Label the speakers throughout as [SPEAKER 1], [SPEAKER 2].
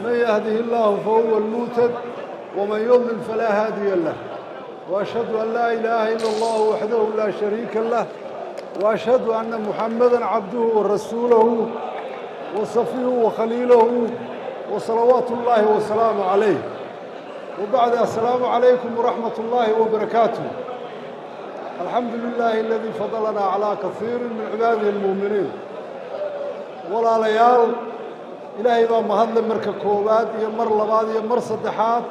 [SPEAKER 1] من يهده الله فهو المهتد ومن يضلل فلا هادي له وأشهد أن لا إله إلا الله وحده لا شريك له وأشهد أن محمدًا عبده ورسوله وصفيه وخليله وصلوات الله وسلامه عليه وبعد السلام عليكم ورحمة الله وبركاته. الحمد لله الذي فضلنا على كثير من عباده المؤمنين. ولا ليال إلهي ما مهضل مركب كوبات يمر لباد يمر صدحات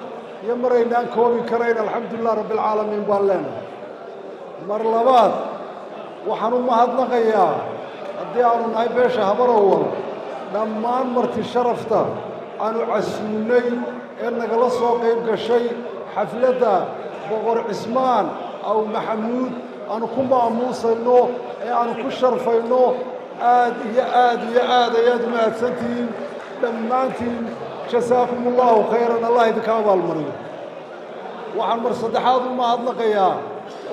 [SPEAKER 1] يمر إنان كوبي كرين الحمد لله رب العالمين بالله مر لباد وحنو مهضل غيا الديار ناي بيش هبر أول لما مرت الشرفته أنا عسوني إنك لصق يبقى شيء حفلته بغر عثمان أو محمود أنا كم موسى إنه أنا كشرف إنه آد يا دماء سنتين دمانتين جزاكم الله خيرا الله يذكرهم المريض وعن مرصدحات ما هاد نقيا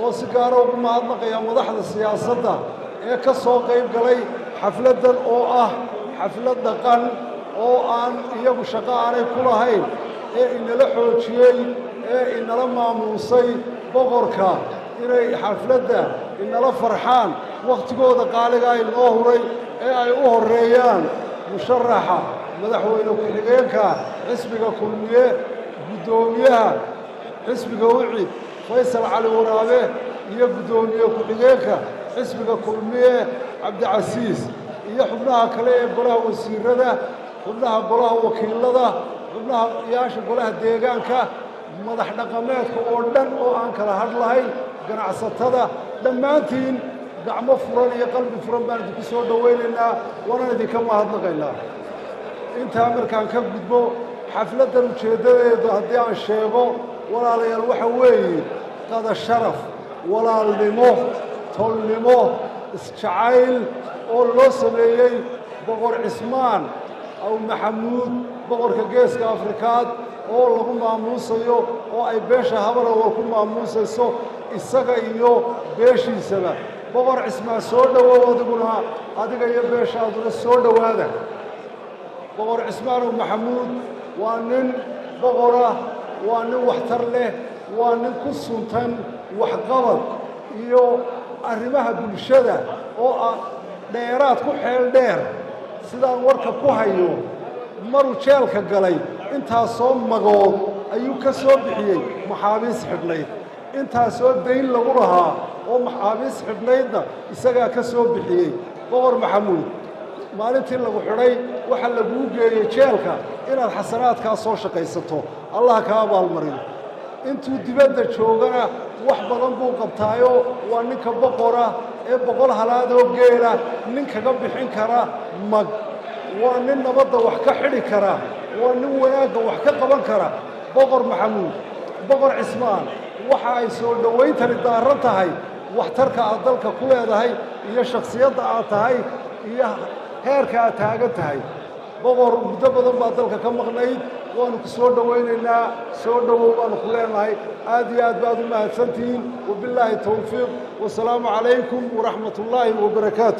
[SPEAKER 1] وسكارو ما هاد نقيا مدحض السياسة كسوق يبقى لي حفلة أو حفلة دقن أو أن يبقى شقاء كل هاي إن لحوشيء إن لما موصي بغركا إن حفلة إن لفرحان وقت جود قال جاي الأهري أي أهريان مشرحة مدحوينه كلينك حسبك كلية بدونيها حسبك وعي فيصل على ورابه يبدونيه كلينك حسبك كلية عبد العزيز يحبناها كليه قلها وسيرده حبناها قلها وكيلده حبناها ياش قلها ديجانك مدح dhaqameedka oo dhan oo aan kala hadlahay ganacsatada dhammaantiin gacmo furan iyo qalbi furan baan idinku soo dhaweynaynaa waana idinka mahadnaqaynaa inta markaan ka gudbo xafladan ujeedadeedu haddii aan sheego walaalayaal waxa weeye qada sharaf walaalnimo tolnimo isjacayl oo loo sameeyey boqor cismaan aw maxamuud boqorka geeska afrikaad oo lagu maamuusayo oo ay beesha habara oo ku maamuusayso isaga iyo beeshiisaba boqor cismaan soo dhawow adiguna adiga iyo beeshaaduna soo dhawaada boqor cismaan maxamuud waa nin boqora waa nin waxtar leh waa nin ku suntan waxqabad iyo arrimaha bulshada oo dheeraad ku xeel dheer sidaan warka ku hayo maruu jeelka galay intaasoo magood ayuu ka soo bixiyey maxaabiis xidhnayd intaasoo dayn lagu lahaa oo maxaabiis xidhnaydna isagaa ka soo bixiyey boqor maxamuud maalintii lagu xidhay waxaa laguu geeyey jeelka inaad xasanaadkaa soo shaqaysato allah kaa abaalmariyo intuu dibadda joogana wax badan buu qabtaayo waa ninka boqora ee boqol halaadoo geela nin kaga bixin kara mag waa nin nabadda wax ka xidhi kara waa nin wanaagga wax ka qaban kara boqor maxamuud boqor cismaan waxa ay soo dhawayntani daaran tahay waxtarka aad dalka ku leedahay iyo shakhsiyadda aad tahay iyo heerka aad taagan tahay boqor muddo badan baa dalka ka maqnayd waanu ku soo dhawaynaynaa soo dhawow baanu ku leenahay aad iyo aad baad u mahadsantihiin wabilaahi towfiiq wasalaamu calaykum waraxmat ullaahi wabarakaatu